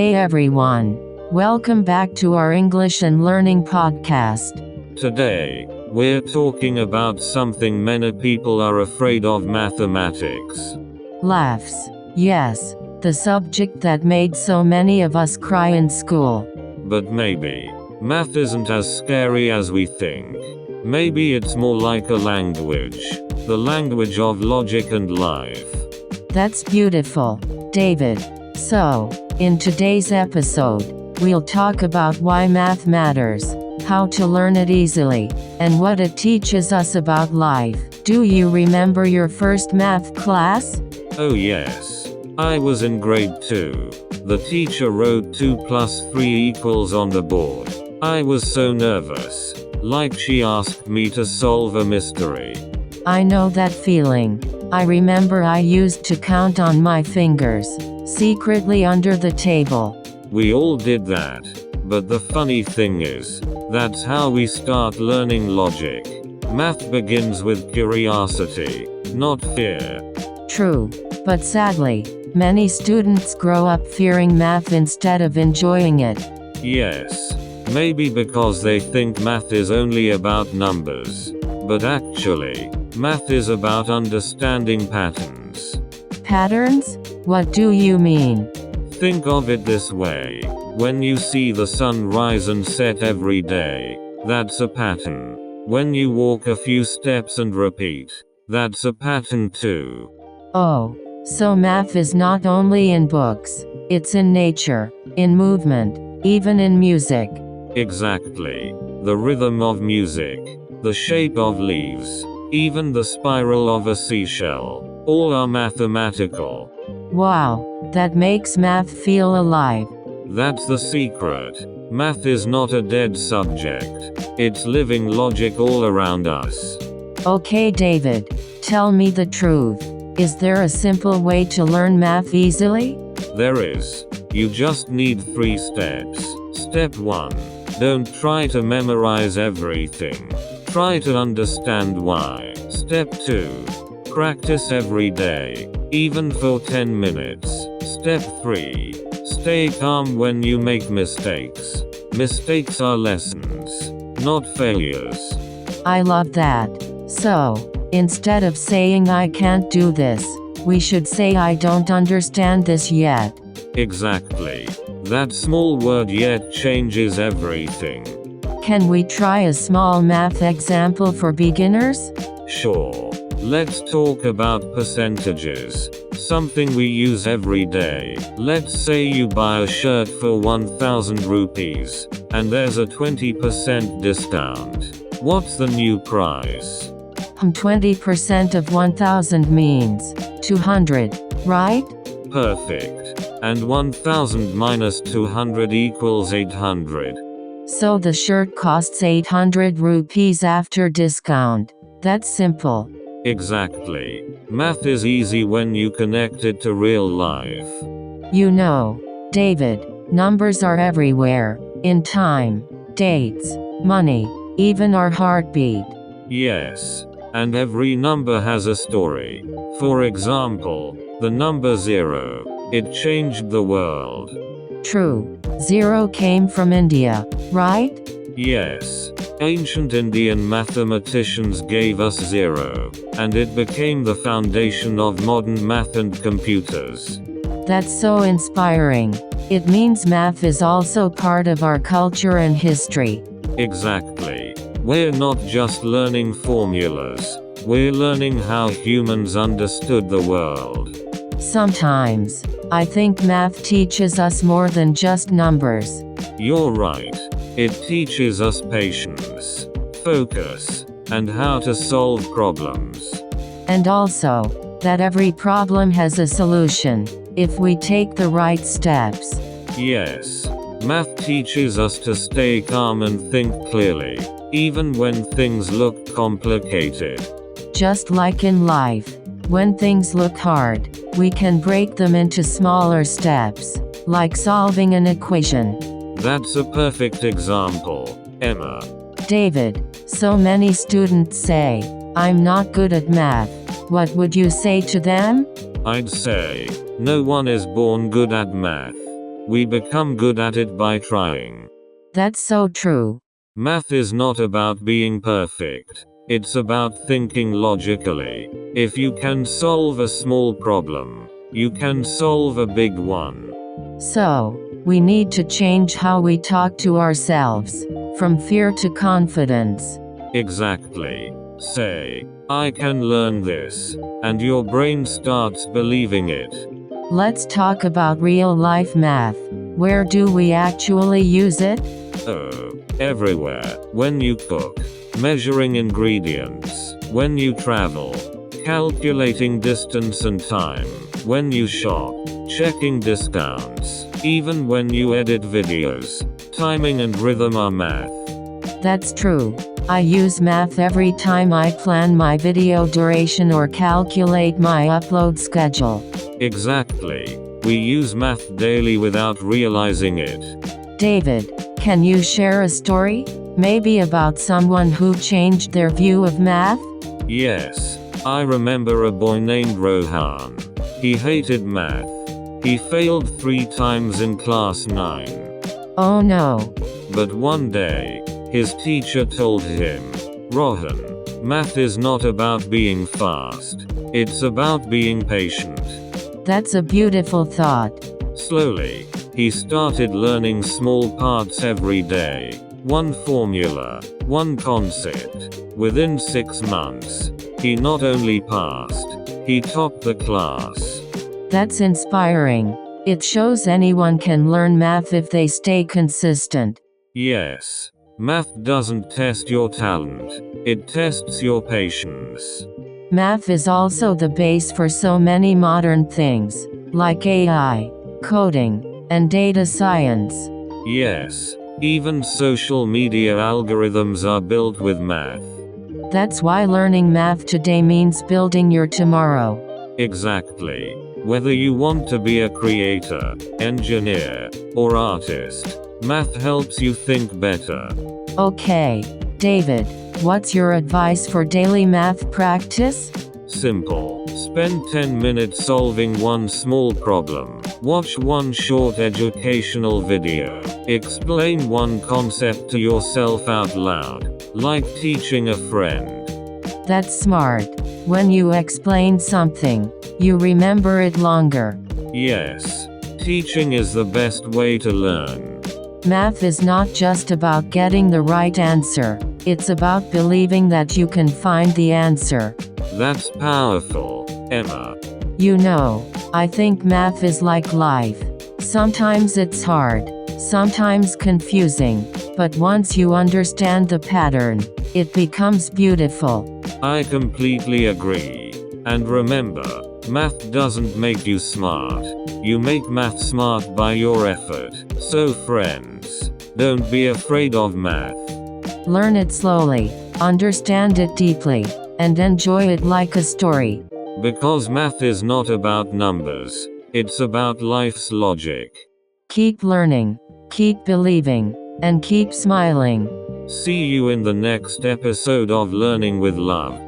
Hey everyone. Welcome back to our English and Learning podcast. Today, we're talking about something many people are afraid of: mathematics. Laughs. Yes, the subject that made so many of us cry in school. But maybe, math isn't as scary as we think. Maybe it's more like a language. The language of logic and life. That's beautiful, David. So, in today's episode, we'll talk about why math matters, how to learn it easily, and what it teaches us about life. Do you remember your first math class? Oh yes. I was in grade 2. The teacher wrote 2 plus 3 equals on the board. I was so nervous. Like she asked me to solve a mystery. I know that feeling. I remember I used to count on my fingers, secretly under the table. We all did that. But the funny thing is, that's how we start learning logic. Math begins with curiosity, not fear. True. But sadly, many students grow up fearing math instead of enjoying it. Yes. Maybe because they think math is only about numbers. But actually, math is about understanding patterns. Patterns? What do you mean? Think of it this way. When you see the sun rise and set every day, that's a pattern. When you walk a few steps and repeat, that's a pattern too. Oh, so math is not only in books, it's in nature, in movement, even in music. Exactly. The rhythm of music, the shape of leaves, even the spiral of a seashell, all are mathematical. Wow, that makes math feel alive. That's the secret. Math is not a dead subject. It's living logic all around us. Okay, David, tell me the truth. Is there a simple way to learn math easily? There is. You just need 3 steps. Step 1. Don't try to memorize everything. Try to understand why. Step 2. Practice every day, even for 10 minutes. Step 3. Stay calm when you make mistakes. Mistakes are lessons, not failures. I love that. So, instead of saying I can't do this, we should say I don't understand this yet. Exactly. That small word "yet" changes everything. Can we try a small math example for beginners? Sure. Let's talk about percentages. Something we use every day. Let's say you buy a shirt for 1,000 rupees, and there's a 20% discount. What's the new price? 20% of 1,000 means 200, right? Perfect. And 1,000 minus 200 equals 800. So the shirt costs 800 rupees after discount. That's simple. Exactly. Math is easy when you connect it to real life. You know, David, numbers are everywhere. In time, dates, money, even our heartbeat. Yes. And every number has a story. For example, the number 0. It changed the world. True. 0 came from India, right? Yes. Ancient Indian mathematicians gave us 0, and it became the foundation of modern math and computers. That's so inspiring. It means math is also part of our culture and history. Exactly. We're not just learning formulas. We're learning how humans understood the world. Sometimes, I think math teaches us more than just numbers. You're right. It teaches us patience, focus, and how to solve problems. And also, that every problem has a solution, if we take the right steps. Yes. Math teaches us to stay calm and think clearly, even when things look complicated. Just like in life, when things look hard, we can break them into smaller steps, like solving an equation. That's a perfect example, Emma. David, so many students say, I'm not good at math. What would you say to them? I'd say, no one is born good at math. We become good at it by trying. That's so true. Math is not about being perfect. It's about thinking logically. If you can solve a small problem, you can solve a big one. So, we need to change how we talk to ourselves, from fear to confidence. Exactly. Say, I can learn this, and your brain starts believing it. Let's talk about real-life math. Where do we actually use it? Oh, everywhere. When you cook, measuring ingredients. When you travel, calculating distance and time. When you shop, checking discounts. Even when you edit videos, timing and rhythm are math. That's true. I use math every time I plan my video duration or calculate my upload schedule. Exactly. We use math daily without realizing it. David, can you share a story? Maybe about someone who changed their view of math? Yes. I remember a boy named Rohan. He hated math. He failed 3 times in class 9. Oh no. But one day, his teacher told him, Rohan, math is not about being fast. It's about being patient. That's a beautiful thought. Slowly, he started learning small parts every day. One formula, one concept. Within 6 months, he not only passed, he topped the class. That's inspiring. It shows anyone can learn math if they stay consistent. Yes. Math doesn't test your talent. It tests your patience. Math is also the base for so many modern things, like AI, coding, and data science. Yes. Even social media algorithms are built with math. That's why learning math today means building your tomorrow. Exactly. Whether you want to be a creator, engineer, or artist, math helps you think better. Okay, David, what's your advice for daily math practice? Simple. Spend 10 minutes solving one small problem. Watch one short educational video. Explain one concept to yourself out loud, like teaching a friend. That's smart. When you explain something, you remember it longer. Yes. Teaching is the best way to learn. Math is not just about getting the right answer, it's about believing that you can find the answer. That's powerful, Emma. You know, I think math is like life. Sometimes it's hard, sometimes confusing, but once you understand the pattern, it becomes beautiful. I completely agree. And remember, math doesn't make you smart. You make math smart by your effort. So friends, don't be afraid of math. Learn it slowly, understand it deeply, and enjoy it like a story. Because math is not about numbers, it's about life's logic. Keep learning, keep believing, and keep smiling. See you in the next episode of Learning with Love.